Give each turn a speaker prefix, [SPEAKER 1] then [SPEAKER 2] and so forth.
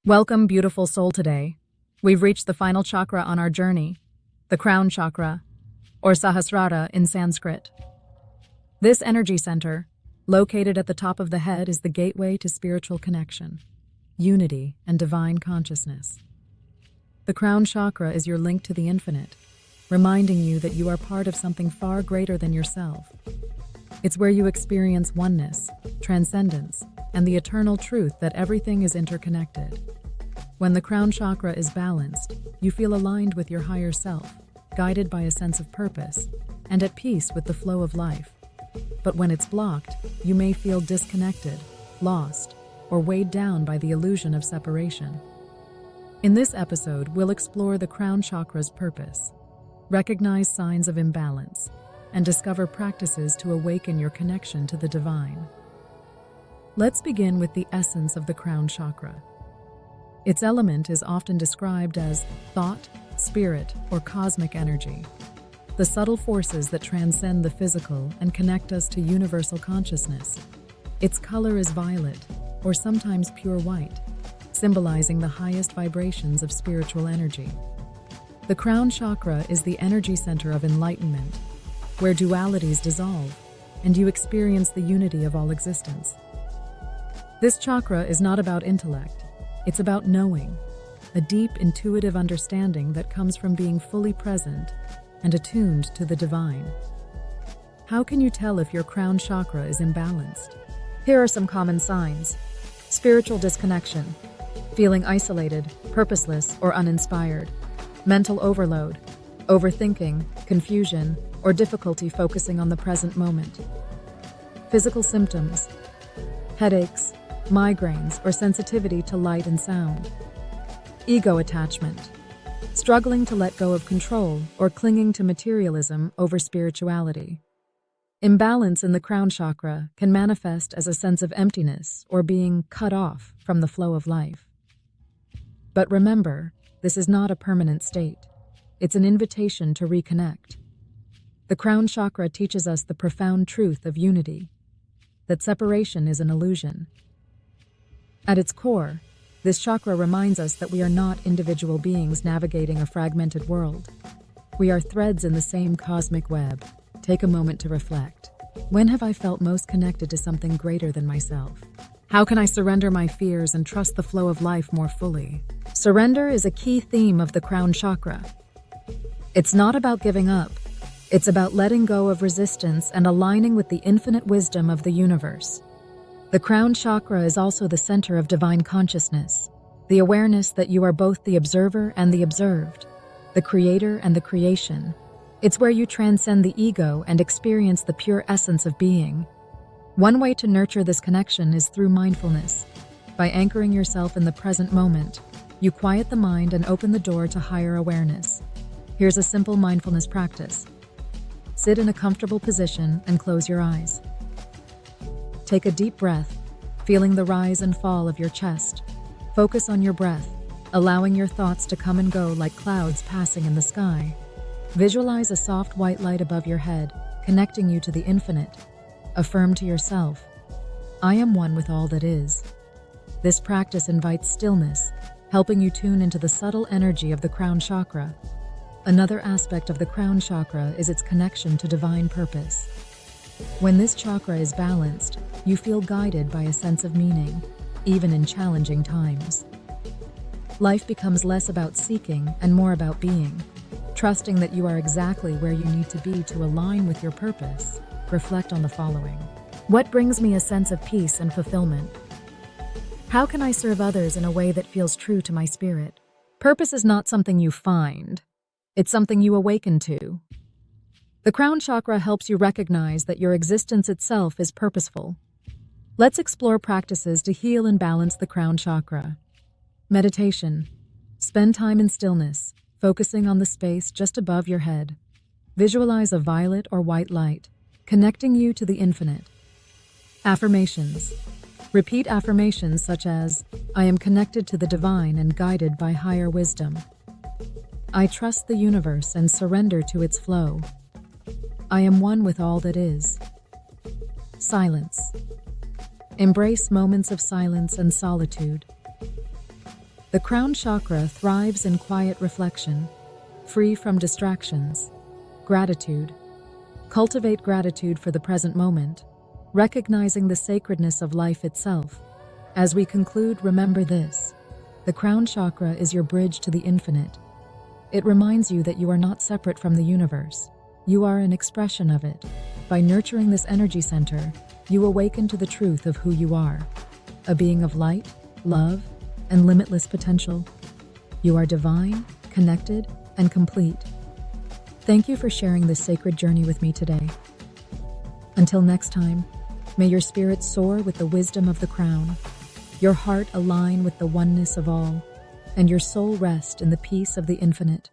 [SPEAKER 1] Welcome, beautiful soul, today. We've reached the final chakra on our journey, the Crown Chakra, or Sahasrara in Sanskrit. This energy center, located at the top of the head, is the gateway to spiritual connection, unity, and divine consciousness. The Crown Chakra is your link to the infinite, reminding you that you are part of something far greater than yourself. It's where you experience oneness, transcendence, and the eternal truth that everything is interconnected. When the Crown Chakra is balanced, you feel aligned with your higher self, guided by a sense of purpose, and at peace with the flow of life. But when it's blocked, you may feel disconnected, lost, or weighed down by the illusion of separation. In this episode, we'll explore the Crown Chakra's purpose, recognize signs of imbalance, and discover practices to awaken your connection to the divine. Let's begin with the essence of the Crown Chakra. Its element is often described as thought, spirit, or cosmic energy, the subtle forces that transcend the physical and connect us to universal consciousness. Its color is violet, or sometimes pure white, symbolizing the highest vibrations of spiritual energy. The Crown Chakra is the energy center of enlightenment, where dualities dissolve and you experience the unity of all existence. This chakra is not about intellect. It's about knowing, a deep intuitive understanding that comes from being fully present and attuned to the divine. How can you tell if your Crown Chakra is imbalanced? Here are some common signs. Spiritual disconnection, feeling isolated, purposeless, or uninspired. Mental overload, overthinking, confusion, or difficulty focusing on the present moment. Physical symptoms, headaches, migraines, or sensitivity to light and sound. Ego attachment, struggling to let go of control or clinging to materialism over spirituality. Imbalance in the Crown Chakra can manifest as a sense of emptiness or being cut off from the flow of life. But remember, this is not a permanent state. It's an invitation to reconnect. The Crown Chakra teaches us the profound truth of unity, that separation is an illusion. At its core, this chakra reminds us that we are not individual beings navigating a fragmented world. We are threads in the same cosmic web. Take a moment to reflect. When have I felt most connected to something greater than myself? How can I surrender my fears and trust the flow of life more fully? Surrender is a key theme of the Crown Chakra. It's not about giving up. It's about letting go of resistance and aligning with the infinite wisdom of the universe. The Crown Chakra is also the center of divine consciousness, the awareness that you are both the observer and the observed, the creator and the creation. It's where you transcend the ego and experience the pure essence of being. One way to nurture this connection is through mindfulness. By anchoring yourself in the present moment, you quiet the mind and open the door to higher awareness. Here's a simple mindfulness practice. Sit in a comfortable position and close your eyes. Take a deep breath, feeling the rise and fall of your chest. Focus on your breath, allowing your thoughts to come and go like clouds passing in the sky. Visualize a soft white light above your head, connecting you to the infinite. Affirm to yourself, I am one with all that is. This practice invites stillness, helping you tune into the subtle energy of the Crown Chakra. Another aspect of the Crown Chakra is its connection to divine purpose. When this chakra is balanced, you feel guided by a sense of meaning, even in challenging times. Life becomes less about seeking and more about being, trusting that you are exactly where you need to be to align with your purpose. Reflect on the following. What brings me a sense of peace and fulfillment? How can I serve others in a way that feels true to my spirit? Purpose is not something you find. It's something you awaken to. The Crown Chakra helps you recognize that your existence itself is purposeful. Let's explore practices to heal and balance the Crown Chakra. Meditation. Spend time in stillness, focusing on the space just above your head. Visualize a violet or white light, connecting you to the infinite. Affirmations. Repeat affirmations such as, I am connected to the divine and guided by higher wisdom. I trust the universe and surrender to its flow. I am one with all that is. Silence. Embrace moments of silence and solitude. The crown chakra thrives in quiet reflection, free from distractions. Gratitude. Cultivate gratitude for the present moment, recognizing the sacredness of life itself. As we conclude, remember this: the crown chakra is your bridge to the infinite. It reminds you that you are not separate from the universe. You are an expression of it. By nurturing this energy center, you awaken to the truth of who you are, a being of light, love, and limitless potential. You are divine, connected, and complete. Thank you for sharing this sacred journey with me today. Until next time, may your spirit soar with the wisdom of the crown, your heart align with the oneness of all, and your soul rest in the peace of the infinite.